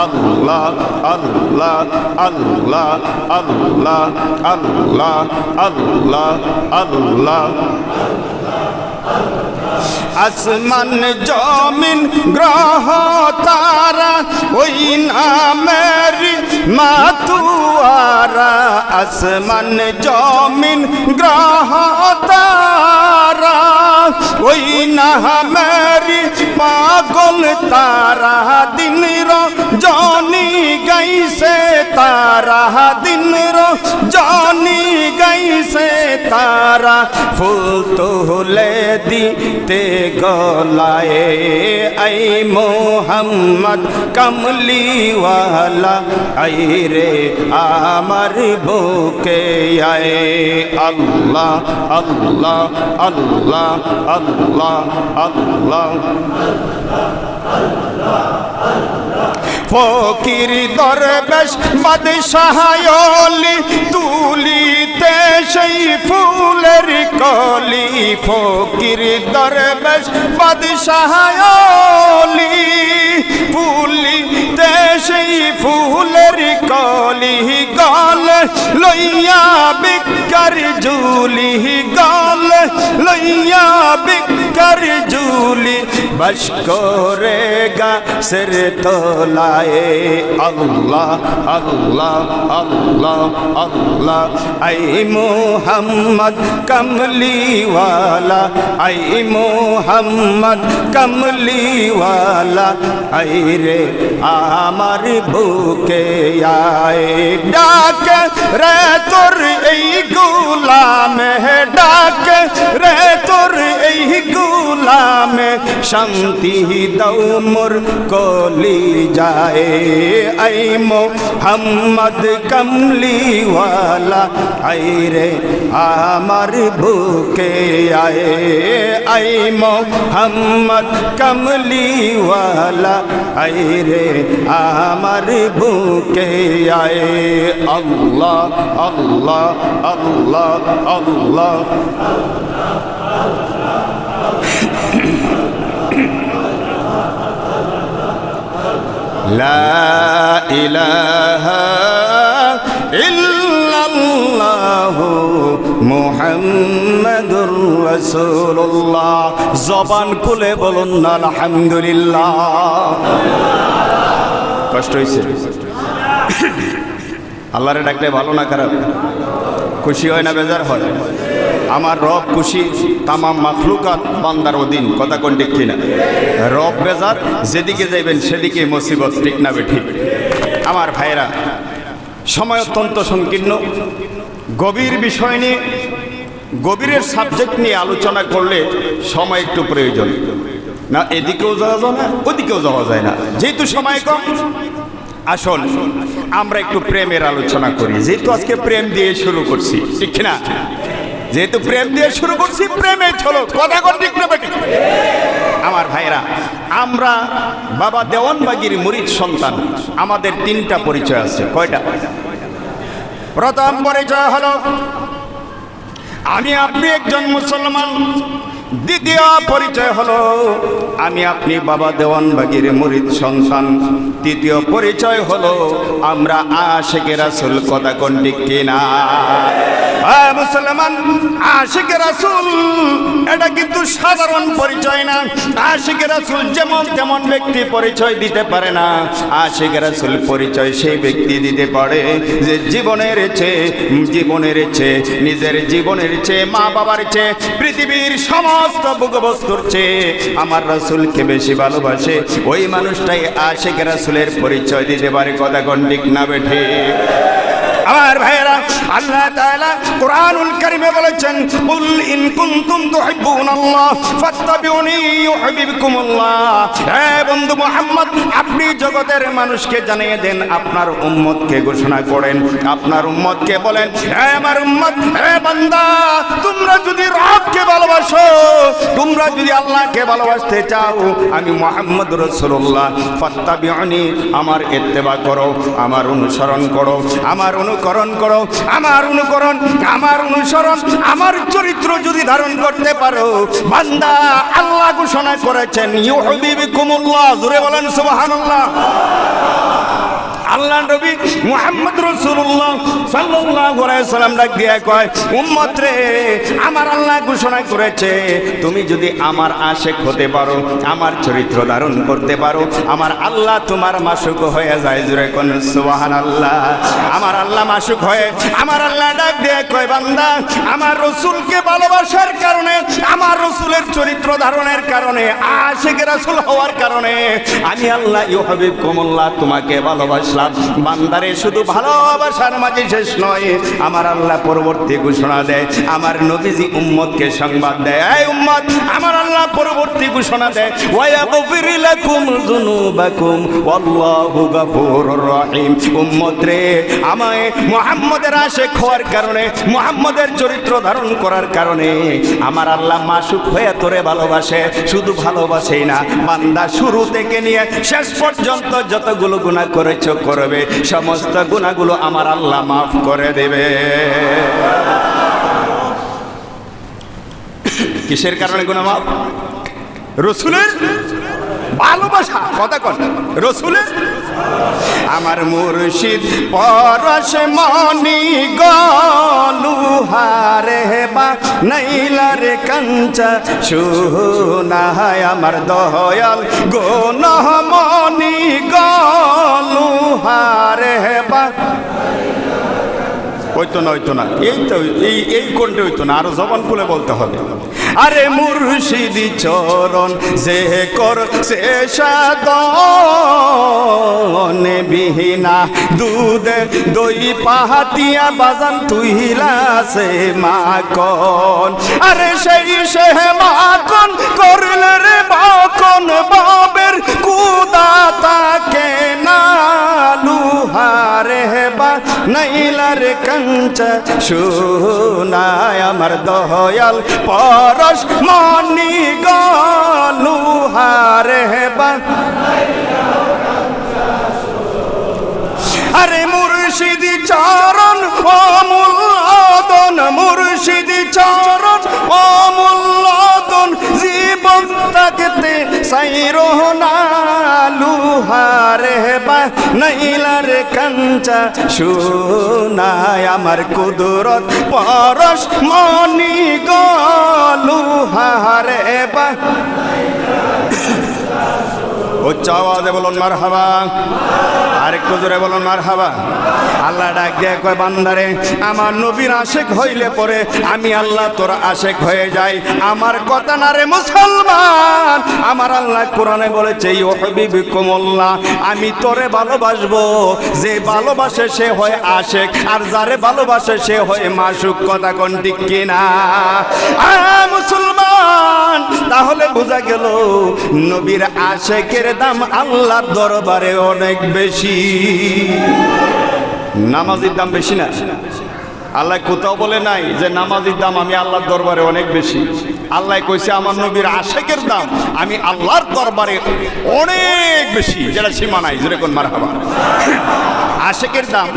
আল্লাহ আল্লাহ আল্লাহ আল্লাহ আল্লাহ আল্লাহ আল্লাহ আল্লাহ আসমান জমিন গ্রহ তারা ওই নামের মাতুয়ারা আসমান জমিন গ্রহ তারা ওই নামের পাগল তারা দিন রজনী গাইছে তারা দিন রজনী গাইছে তারা ফুল তোলে দিতে গলায় আই মোহাম্মদ কমলিওয়ালা আই রে আমার বুকে আয় আল্লাহ আল্লাহ আল্লাহ আল্লাহ আল্লাহ ফকির দরবেশ বাদশাহ ওলি তুলিতে সেই ফুলের কলি ফকির দরবেশ বাদশাহ ওলি তুলিতে সেই ফুলের কলি গল লইয়া বিকার জুলি গল লইয়া বিকার জুলি বশ করেগা সির তোলায়ে আল্লাহ আল্লাহ আল্লাহ আল্লাহ আই মোহাম্মদ কমলিওয়ালা আই মোহাম্মদ কমলিওয়ালা আই রে আমার বুকে আয় ডাক রে তোর এই গোলামে ডাক রে তোর এই গোলামে শান্তি দাও মোর কলি যায় আই মোহাম্মদ কমলিওয়ালা আই রে আমার বুকে আয় আই মোহাম্মদ কমলিওয়ালা আই রে আমার বুকে আয় আল্লাহ আল্লাহ আল্লাহ আল্লাহ লা ইলাহা ইল্লাল্লাহু মুহাম্মাদুর রাসূলুল্লাহ জবান খুলে বলুন না আলহামদুলিল্লাহ কষ্ট হইছে আল্লাহরে ডাকলে ভালো না খারাপ খুশি হয় না বেজার হয় আমার রব খুশি তামাম মাখলুকাত বান্দার অধীন কথা কোন ঠিক কিনা রব বেজার যেদিকে যাইবেন সেদিকে মুসিবত ঠিক না ঠিক আমার ভাইরা সময় অত্যন্ত সংকীর্ণ গভীর বিষয় নিয়ে গভীরের সাবজেক্ট নিয়ে আলোচনা করলে সময় একটু প্রয়োজন না এদিকেও যাওয়া যায় না ওদিকেও যাওয়া যায় না যেহেতু সময় কম আসুন আমরা একটু প্রেমের আলোচনা করি যেহেতু আজকে প্রেম দিয়ে শুরু করছি ঠিক না যেহেতু প্রেম দিয়ে শুরু করছি প্রেমে চলো কথা কোন ঠিক না ঠিক আমার ভাইরা আমরা বাবা দেওয়ানবাগীর মুরিদ সন্তান আমাদের তিনটা পরিচয় আছে কয়টা প্রথম পরিচয় হলো আমি আপনি একজন মুসলমান দ্বিতীয় পরিচয় হলো আমি আপনি বাবা দেওয়ানবাগীর মুরিদ সন্তান তৃতীয় পরিচয় হলো আমরা আশিকে রাসূল কথা কোন ঠিক কিনা মুসলমান আশিকে রাসূল এটা কিন্তু সাধারণ পরিচয় না আশিকে রাসূল যেমন তেমন ব্যক্তি পরিচয় দিতে পারে না আশিকে রাসূল পরিচয় সেই ব্যক্তি দিতে পারে যে জীবনের চেয়ে নিজের জীবনের চেয়ে মা বাবার চেয়ে পৃথিবীর সমস্ত ভোগবস্তুর চেয়ে আমার রাসূলকে বেশি ভালোবাসে ওই মানুষটাই আশিকে রাসূলের পরিচয় দিতে পারে কথা কোন ঠিক না বেঠে আমার ভাইরা আল্লাহ তাআলা কুরআনুল কারীমে বলেছেন কুল ইন কুনতুম তুহিব্বুনাল্লাহ ফাত্তাবিউনি ইউহিব্বুকুমুল্লাহ হে বন্ধু মুহাম্মদ আপনি জগতের মানুষকে জানিয়ে দেন আপনার উম্মতকে ঘোষণা করেন আপনার উম্মতকে বলেন হে আমার উম্মত হে বান্দা তোমরা যদি রবকে ভালোবাসো তোমরা যদি আল্লাহকে ভালোবাসতে চাও আমি মুহাম্মদ রাসূলুল্লাহ ফাত্তাবিউনি আমার ইত্তেবা করো আমার অনুসরণ করো আমার অনুকরণ করো আমার অনুসরণ আমার চরিত্র যদি ধারণ করতে পারো বান্দা আল্লাহ ঘোষণা করেছেন ইউহিব্বুকুমুল্লাহ জোরে বলেন সুবহানাল্লাহ আল্লাহ নবী মুহাম্মদ রাসূলুল্লাহ সাল্লাল্লাহু আলাইহি সাল্লাম ডাক দিয়ে কয়, উম্মত রে, আমার আল্লাহ ঘোষণা করেছে তুমি যদি আমার আশিক হতে পারো, আমার চরিত্র ধারণ করতে পারো, আমার আল্লাহ তোমার মাসুক হয়ে যায়। জোরে কোন সুবহানাল্লাহ। আমার আল্লাহ মাসুক হয়ে, আমার আল্লাহ ডাক দিয়ে কয়, বান্দা, আমার রাসূলকে ভালোবাসার কারণে, আমার রাসূলের চরিত্র ধারণের কারণে, আশিকে রাসূল হওয়ার কারণে আমি আল্লাহ ইউহিব্বুকুমুল্লাহ তোমাকে ভালোবাসলাম। বান্দারে শুধু ভালোবাসার মাঝে শেষ নয়, আমার আল্লাহ পরবর্তী ঘোষণা দেয়, আমার নবীজি উম্মতকে সংবাদ দেয়, এই উম্মত, আমার আল্লাহ পরবর্তী ঘোষণা দেয়, ওয়া ইয়াগফির লাকুম যুনুবাকুম ওয়াল্লাহু গফুরুর রহিম। উম্মত রে, আমায় মুহাম্মদের আশিক হওয়ার কারণে, মুহাম্মদের চরিত্র ধারণ করার কারণে আমার আল্লাহ মাসুক হয়ে তোরে ভালোবাসে। শুধু ভালোবাসেই না, বান্দা শুরু থেকে নিয়ে শেষ পর্যন্ত যতগুলো গুনাহ করেছ করবে, সমস্ত গুনাহগুলো আমার আল্লাহ মাফ করে দেবে। কিসের কারণে গুনাহ মাফ? রাসূলের ভালোবাসা। কথা কন, রাসূলের। আমার মুর্শিদ পরশ মনি গলুহারে বা নাইলার কাঞ্চা সুনায়, আমার দয়াল গুনাহ মনি গলুহারে বা হইতো না, হইতো না, এই তো এই কোনটা হইতো না, আরো জবান খুলে বলতে হবে। আরে মুর্শিদি চরণ যে কর সে সাদন বিহীনা দুধ দই পাহাতিয়া বাজান তুইলা সে মাখন। আরে সেই সে মাখন করলে রে বাখন, বাবের কুদা তাকে না লুহারে বা নাইলার কাঞ্চা সুনায়, আমার দয়াল পরশ মনি গলুহারে বা। আরে মুর্শিদি চরণ অমূল্যদন, মুর্শিদি চরণ অমূল্যদন, জীবন থাকতে সাইরো না লুহারে বা নাইলার কাঞ্চা সুনায়, আমার কুদরত পরশ মনি গলুহারে বা। উচ্চ আওয়াজে বলুন মারহাবা, আরেকটু জোরে বলুন মারহাবা। আল্লাহ ডাক দিয়ে কয়, বান্দারে, আমার নবীর আশিক হইলে পরে আমি আল্লাহ তোর আশিক হয়ে যাই। আমার কথা না রে মুসলমান, আমার আল্লাহ কোরআনে বলেছে, ইউহিব্বুকুমুল্লাহ, আমি তোরে ভালোবাসবো। যে ভালোবাসে সে হয় আশিক, আর যারে ভালোবাসে সে হয় মাসুক। কথা কোন ঠিক কিনা মুসলমান? তাহলে বোঝা গেল নবীর আশিকের দাম আল্লাহর দরবারে অনেক বেশি। নামাজির দাম বেশি না? আল্লাহ কোথাও বলে নাই যে নামাজির দাম আমি আল্লাহর দরবারে অনেক বেশি। আল্লাহ কইছে আমার নবীর আশিকের দাম আমি আল্লাহর দরবারে অনেক বেশি, যেটা সীমা নাই। যেরকম মারহাবা। আশিকের দাম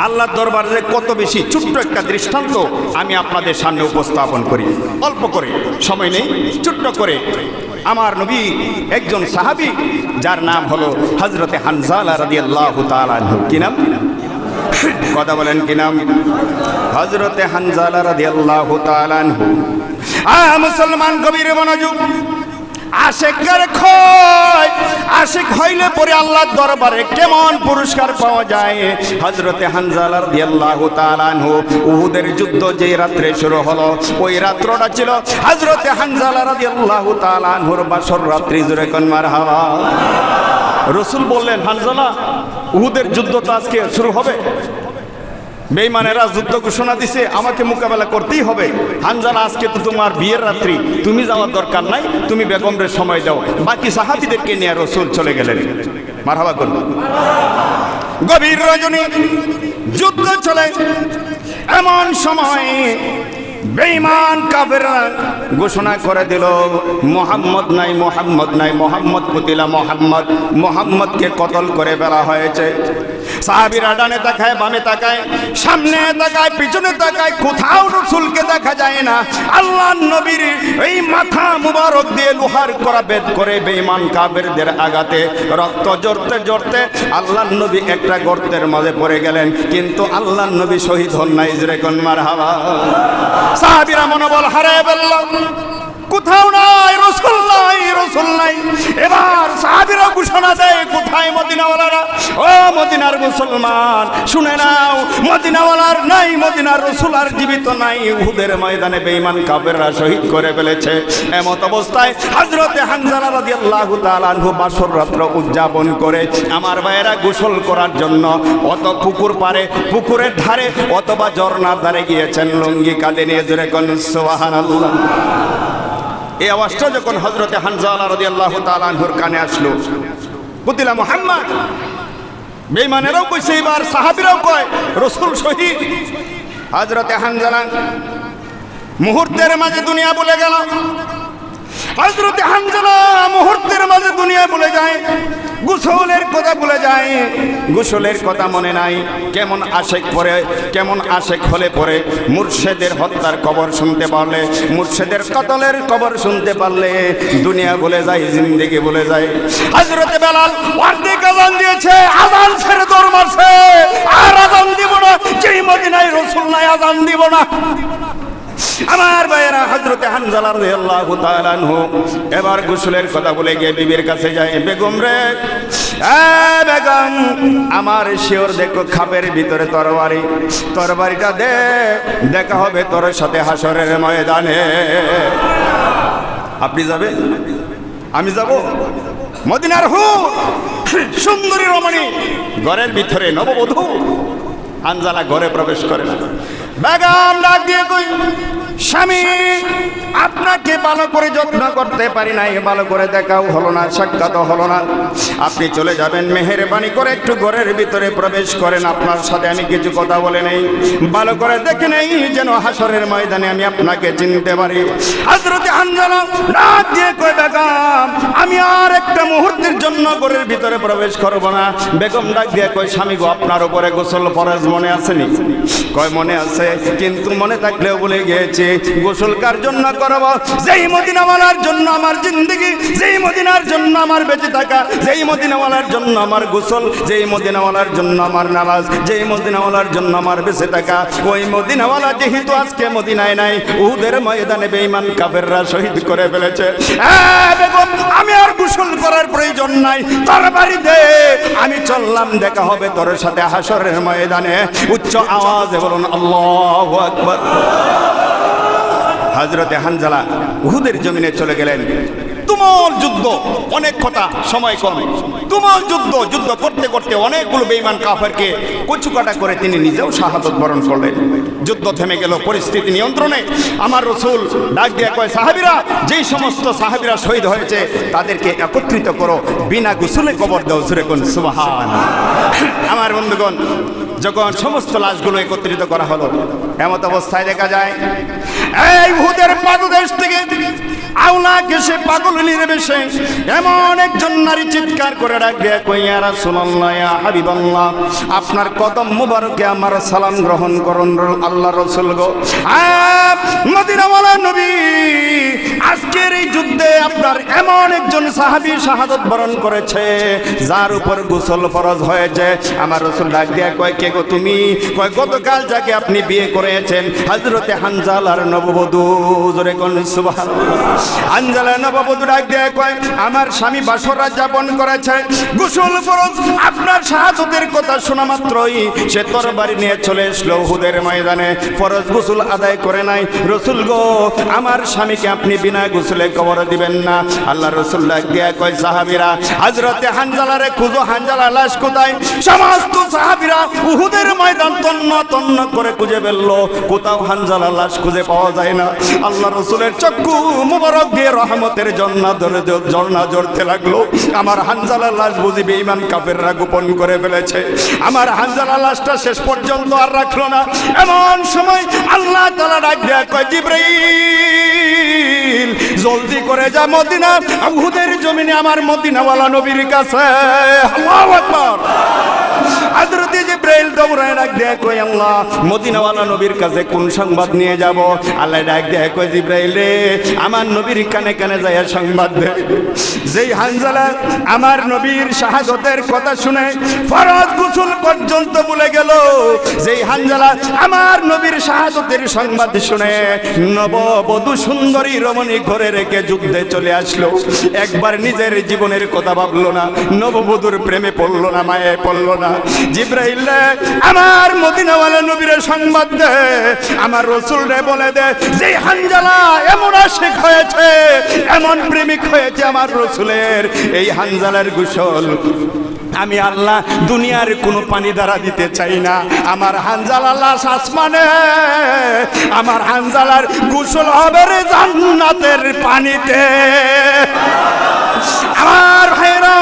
আল্লাহর দরবারে যে কত বেশি, ছোট্ট একটা দৃষ্টান্ত আমি আপনাদের সামনে উপস্থাপন করি, অল্প করে, সময় নেই, ছোট্ট করে। আমার নবী একজন সাহাবী, যার নাম হলো হযরতে হানজালা রাদিয়াল্লাহু তাআলা আনহু। কি নাম? কথা বলেন, কি নাম? হযরতে হানজালা রাদিয়াল্লাহু তাআলা আনহু। মুসলমান গভীর মনোযোগ। আশিকের খয়, আশিক হইলে পরে আল্লাহর দরবারে কেমন পুরস্কার পাওয়া যায়। হযরতে হানজালা রাদিয়াল্লাহু তাআলা আনহু উহুদের যুদ্ধ যেই রাত্রে শুরু হলো, ওই রাত্রটা ছিল হযরতে হানজালা রাদিয়াল্লাহু তাআলা আনহুর বাসর রাত্রি। জোরে কোন মারহাবা। রাসূল বললেন, হানজালা, উহুদের যুদ্ধ তো আজকে শুরু হবে, বেঈমানেরা যুদ্ধ ঘোষণা দিছে, আমাকে মোকাবেলা করতেই হবে। হানজালা, আজকে তো তোমার বিয়ের রাত্রি, তুমি যাওয়ার দরকার নাই, তুমি বেগমদের সময় দাও। বাকি সাহাবীদেরকে নিয়ে রাসূল চলে গেলেন। মারহাবা করুন। গভীর রজনী, যুদ্ধ চলে। এমন সময় বেঈমান কাফেররা ঘোষণা করে দিল, মুহাম্মদ নাই, মুহাম্মদ নাই, মুহাম্মদ কুতিলা মুহাম্মদ, মুহাম্মদকে কতল করে ফেলা হয়েছে। সাহাবীরা ডানে তাকায়, বামে তাকায়, সামনে তাকায়, পিছনে তাকায়, কোথাও রাসূলকে দেখা যায় না। আল্লাহর নবীর এই মাথা মুবারক দিয়ে লোহার করা বেদ করে বেঈমান কাফেরদের আঘাতে রক্ত জড়তে জড়তে আল্লাহর নবী একটা গর্তের মাঝে পড়ে গেলেন, কিন্তু আল্লাহর নবী শহীদ হন নাই। জোরে কোন মারহাবা। সাহাবীরা মনোবল হারায় ফেলল, কোথাও নাই রাসূল, নাই রাসূল নাই। এবার সাহাবীরা ঘোষণা দেয়, কোথায় মদিনাওয়ালারা? ও মদিনার মুসলমান, শুনে নাও, মদিনাওয়ালার নাই, মদিনার রাসূল আর জীবিত নাই। উহুদের ময়দানে বেঈমান কাফেররা শহীদ করে ফেলেছে। এমত অবস্থায় হযরতে হানজালা রাদিয়াল্লাহু তাআলা আনহু বাসর রাত্র উদযাপন করে আমার ভাইয়েরা গোসল করার জন্য অত পুকুর পারে, পুকুরের ধারে অথবা ঝর্ণার ধারে গিয়েছেন লুঙ্গি কাঁধে নিয়ে। জোরে কোন সুবহানাল্লাহ। এই আওয়াজটা যখন হযরতে হানজালা রাদিয়াল্লাহু তাআলা আনহুর কানে আসলো, কুতিলা মুহাম্মদ, বেঈমানেরাও কইছে, এবার সাহাবীরাও কয় রাসূল শহীদ। হযরতে হানজালা মুহূর্তের মাঝে দুনিয়া ভুলে গেল। হযরতে হানজালা মুহূর্তের মাঝে দুনিয়া ভুলে যায়, গোসলের কথা ভুলে যায়, গোসলের কথা মনে নাই। কেমন আশেক পরে, কেমন আশেক হলে পরে মুর্শেদের হত্যার খবর শুনতে পারলে, মুর্শেদের কতলের খবর শুনতে পারলে দুনিয়া ভুলে যায়, জিন্দেগি ভুলে যায়। হযরতে বেলাল অর্ধেক আযান দিয়েছে, আযান ছেড়ে দৌড় মারছে, আর আযান দিব না, যেই মদিনায় রাসূল নাই আযান দিব না। আমার ভাইয়েরা, হযরতে হানজালা রাদিয়াল্লাহু তাআলা আনহু এবার গোসলের কথা বলে গিয়ে বিবির কাছে যায়, বেগম রে, বেগম, আমার শিওর দেখো খাপের ভিতরে তরবারি, তরবারিটা দে, দেখা হবে তোর সাথে হাসরের ময়দানে। আপনি যাবে, আমি যাব। মদিনার হুর, সুন্দরী রমণী, ঘরের ভিতরে নববধূ। হানজালা ঘরে প্রবেশ করে না। বেগম ডাক দিয়ে কই, স্বামী, আপনাকে ভালো করে যত্ন করতে পারি নাই, ভালো করে দেখাও হলো না, সাক্ষাৎ হলো না। আপনি চলে যাবেন, মেহেরবানি করে একটু ঘরের ভিতরে প্রবেশ করেন, আপনার সাথে আমি কিছু কথা বলে নেই, ভালো করে দেখে নেই, যেন হাসরের ময়দানে আমি আপনাকে চিনতে পারি। হযরতে হানজালা ডাক দিয়ে কই, বেগম, আমি আর একটা মুহূর্তের জন্য ঘরের ভিতরে প্রবেশ করব না। বেগম ডাক দিয়ে কই, স্বামী গো, আপনার উপরে গোসল ফরজ মনে আসেনি? কয় মনে আছে, কিন্তু মনে থাকলেও ভুলে গিয়েছি। গোসল কার জন্য করব? যেই মদিনাওয়ালার জন্য আমার জিন্দেগি, যেই মদিনার জন্য আমার বেঁচে থাকা, যেই মদিনাওয়ালার জন্য আমার গোসল, যেই মদিনাওয়ালার জন্য আমার নামাজ, যেই মদিনাওয়ালার জন্য আমার বেঁচে থাকা। ওই মদিনাওয়ালা যেহেতু আজকে মদিনায় নাই, উহুদের ময়দানে বেঈমান কাফেররা শহীদ করে ফেলেছে। বেগম, আমি আর গোসল করার প্রয়োজন নাই, তরবারি দে, আমি চললাম, দেখা হবে তোর সাথে হাসরের ময়দানে। উচ্চ আওয়াজে বলুন আল্লাহু আকবার। হযরতে হানজালা উহুদের জমিনে চলে গেলেন। তুমুল যুদ্ধ, অনেক কথা, সময় কম। তুমুল যুদ্ধ, যুদ্ধ করতে করতে অনেকগুলো বেঈমান কাফেরকে কচুকাটা করে তিনি নিজেও শাহাদাত বরণ করলেন। যুদ্ধ থেমে গেল, পরিস্থিতি নিয়ন্ত্রণে। আমার রাসূল ডাক দিয়ে কয়, সাহাবীরা, যেই সমস্ত সাহাবীরা শহীদ হয়েছে তাদেরকে একত্রিত করো, বিনা গোসলে কবর দাও। জোরে কোন সুবহানাল্লাহ। আমার বন্ধুগণ, যখন সমস্ত লাশগুলো একত্রিত করা হলো, এমত অবস্থায় দেখা যায় এই উহুদের পাদদেশ থেকে আওলা গেছে পাগল নির্বেশে এমন একজন নারী চিৎকার করে ডাক দিয়ে কই, ইয়া রাসূলুল্লাহ, ইয়া হাবিবাল্লাহ, আপনার কদম মুবারকে আমার সালাম গ্রহণ করুন আল্লাহ রাসূল গো। মদিনাওয়ালা নবী, আজকের এই যুদ্ধে আপনার এমন একজন সাহাবী শাহাদাত বরণ করেছে যার উপর গোসল ফরজ হয়েছে। আমার রাসূল ডাক দিয়ে কয়, কে গো তুমি? কয়, গতকাল যাকে আপনি বিয়ে করেছেন, হযরতে হানজালার নববধূ। জোরে কোন সুবহানাল্লাহ। হানজালা নববধূ ডাক দিয়ে কয়, আমার স্বামী বাসর রাত যাপন করেছে, গোসল ফরজ। আপনার শাহাদাতের কথা শোনা মাত্রই সে তরবারি নিয়ে চলে আসলো উহুদের ময়দানে, ফরজ গোসল আদায় করে নাই। রাসূল গো, আমার স্বামীকে আপনি বিনা গোসলে কবর দিবেন না। আল্লাহ রাসূল ডাক দিয়ে কয়, সাহাবীরা, হযরতে হানজালারে খুঁজো, হানজালার লাশ কোথায়? সমস্ত সাহাবীরা উহুদের ময়দান তন্ন তন্ন করে খুঁজে ফেললো, কোথাও হানজালার লাশ খুঁজে পাওয়া যায় না। আল্লাহ রাসূলের চক্ষু মুবারক দিয়ে রহমতের ঝর্ণা ঝরতে লাগলো। আমার হানজালার লাশ বুঝি বেঈমান কাফেররা গোপন করে ফেলেছে। আমার হানজালার লাশটা শেষ পর্যন্ত আর রাখলো না। এমন সময় আল্লাহ তাআলা ডাক দিয়ে কয়, জিবরাইল, জলদি করে যা মদিনা উহুদের জমিনে আমার মদিনাওয়ালা নবীর কাছে। আল্লাহু আকবার। হযরত দেয় কই আল্লাহ মদিনাওয়ালা নবীর কাছে কোন সংবাদ নিয়ে যাব? আল্লাহ ডাক দেয় কই জিবরাইল রে আমার নবীর কানে কানে যায় সংবাদ দে। যেই হানজালা আমার নবীর শাহাদতের কথা শুনে ফরজ গোসল পর্যন্ত ভুলে গেল, যেই হানজালা আমার নবীর শাহাদতের সংবাদ শুনে নববধূ সুন্দরী রমণী ঘরে রেখে যুদ্ধে চলে আসলো, একবার নিজের জীবনের কথা ভাবলো না, নববধূর প্রেমে পড়লো না, মায়ায় পড়লো না। জিবরাইল আমার মদিনাওয়ালা নবীর সংবাদ দে, আমার রাসূল রে বলে দে যে হানজালা এমন আশিক হয়েছে, এমন প্রেমিক হয়েছে আমার রাসূলের, এই হানজালার গোসল আমি আল্লাহ দুনিয়ার কোনো পানি দ্বারা দিতে চাই না। আমার হানজালা লাশ আসমানে, আমার হানজালার গোসল হবে রে জান্নাতের পানিতে। আমার ভাইরা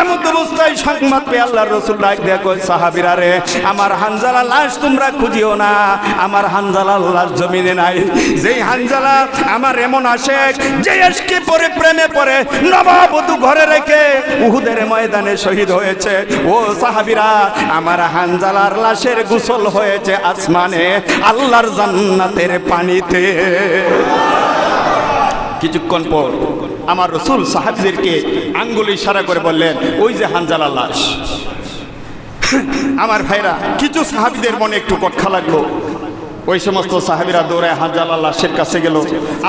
এমন অবস্থায় সংবাদ পেয়ে আল্লাহর রাসূল ডাক দেয়া কই সাহাবীরা রে আমার হানজালা লাশ তোমরা খুঁজিও না, আমার হানজালার লাশ জমিনে নাই। যেই হানজালা আমার এমন আশিক যে ইশকে পরে প্রেমে পড়ে নববধূ ঘরে রেখে উহুদের ময়দানে শহীদ হয়েছে, ও সাহাবীরা আমার হানজালার লাশের গোসল হয়েছে আসমানে আল্লাহর জান্নাতের পানিতে। কিছুক্ষণ পর আমার রাসূল সাহাবীদেরকে আঙ্গুল ইশারা করে বললেন ওই যে হানজালার লাশ। আমার ভাইরা কিছু সাহাবীদের মনে একটু কটখা লাগলো, ওই সমস্ত সাহাবীরা দৌড়ায় হানজালার লাশের কাছে গেল,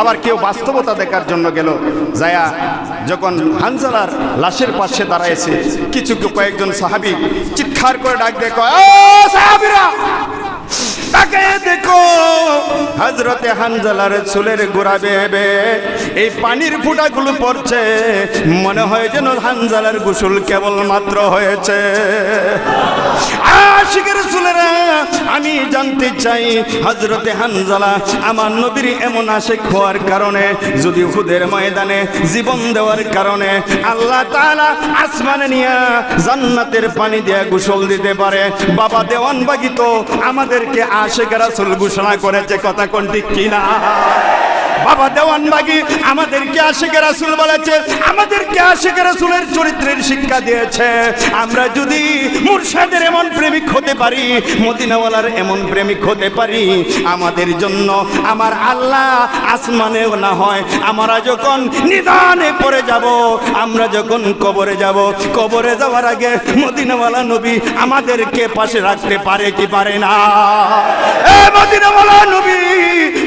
আবার কেউ বাস্তবতা দেখার জন্য গেল। যায়া যখন হানজালার লাশের পাশে দাঁড়াইছে কিছু কয়েকজন সাহাবী চিৎকার করে ডাক দেয় ও সাহাবীরা তাকে দেখো, হযরতে হানজালার চুলের গোড়া বেয়ে এই পানির ফোঁটাগুলো পড়ছে, মনে হয় যেন হানজালার গোসল কেবল মাত্র হয়েছে। আশিকের চুলেরা আমি জানতে চাই হযরতে হানজালা আমার নবীর এমন আশিক হওয়ার কারণে, যদি উহুদের ময়দানে জীবন দেওয়ার কারণে আল্লাহ তাআলা আসমানে নিয়ে জান্নাতের পানি দিয়ে গোসল দিতে পারে, বাবা দেওয়ানবাগী তো আমাদেরকে আশিক রাসূল ঘোষণা করেছে, কথা কোন ঠিক কিনা? বাবা দেওয়ানবাগী আমাদেরকে আশিক রাসূল বলেছে, আমাদেরকে আশিক রাসূলের চরিত্রের শিক্ষা দিয়েছে। আমরা যদি মুর্শিদের এমন প্রেমিক হতে পারি, মদিনাওয়ালার এমন প্রেমিক হতে পারি, আমাদের জন্য আমার আল্লাহ আসমানেও না হয় আমরা যখন নিদানে পড়ে যাব, আমরা যখন কবরে যাব, কবরে যাওয়ার আগে মদিনাওয়ালা নবী আমাদেরকে পাশে রাখতে পারে কি পারে না? এ মদিনাওয়ালা নবী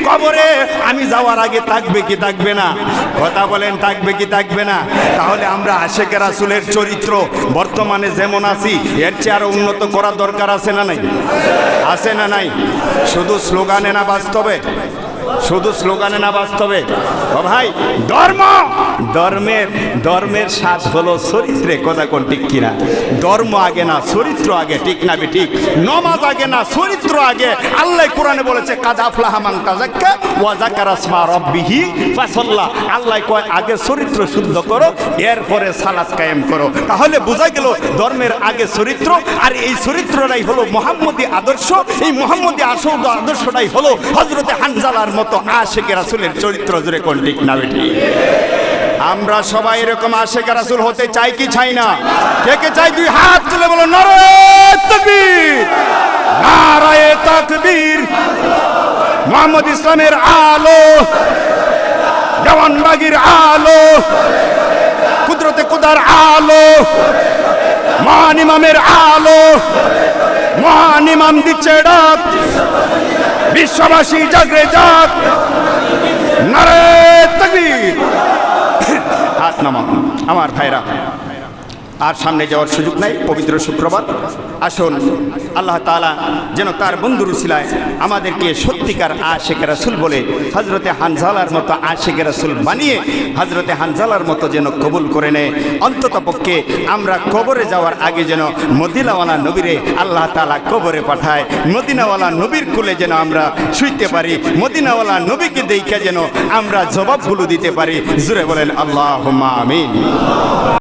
কবরে আমি যাওয়ার আগে থাকবে কি থাকবে না? কথা বলেন থাকবে কি থাকবে না? তাহলে আমরা আশিক রাসূলের চরিত্র বর্তমানে যেমন আছি এর চেয়ে আরো উন্নত করার দরকার আছে না নাই? আছে না নাই? শুধু স্লোগানে না বাস্তবে, শুধু স্লোগানে না বাস্তবে। ও ভাই ধর্মের স্বাদ হলো চরিত্রে, কথা কোন ঠিক কিনা? ধর্ম আগে না চরিত্র আগে, ঠিক না ঠিক? নামাজ আগে না চরিত্র আগে। আল্লাহ কোরআনে বলেছে কাদ আফলাহা মান তাযাক্কা ওয়া যাকারা ইসমা রাব্বিহি ফাসাল্লা। আল্লাহ কয় আগে চরিত্র শুদ্ধ করো, এরপরে সালাত কায়েম করো। তাহলে বোঝা গেল ধর্মের আগে চরিত্র, আর এই চরিত্রটাই হলো মুহাম্মদী আদর্শ। এই মুহাম্মদী আদর্শটাই হলো হযরতে হানজালার মতো আশিক রাসূলের চরিত্র। জোরে কোন ঠিক না ঠিক? আমরা সবাই এরকম আশিক রাসূল হতে চাই কি চাই না? কে কে চাই দুই হাত তুলে বলো নারায়ে তাকবীর, নারায়ে তাকবীর। মুহাম্মদ ইসলামের আলো, দেওয়ানবাগীর আলো, কুদরতে খুদার আলো, মহান ইমামের আলো, মহান ইমাম দিচ্ছে ডাক, বিশ্ববাসী জাগরে যাক, নারায়ে তাকবীর। হাত নামা আমার ভাইরা, আর সামনে যাওয়ার সুযোগ নাই, পবিত্র শুক্রবার। আসুন আল্লাহ তাআলা যেন তার বন্ধুর উসিলায় আমাদেরকে সত্যিকার আশিক রাসূল বলে হযরতে হানজালার মতো আশিক রাসূল বানিয়ে হযরতে হানজালার মতো যেন কবুল করে নেয়। অন্তত পক্ষে আমরা কবরে যাওয়ার আগে যেন মদিনাওয়ালা নবীরে আল্লাহ তাআলা কবরে পাঠায়, মদিনাওয়ালা নবীর কোলে যেন আমরা শুইতে পারি, মদিনাওয়ালা নবীকে দেখে যেন আমরা জবাবগুলো দিতে পারি। জোরে বলেন আল্লাহুম্মা আমিন।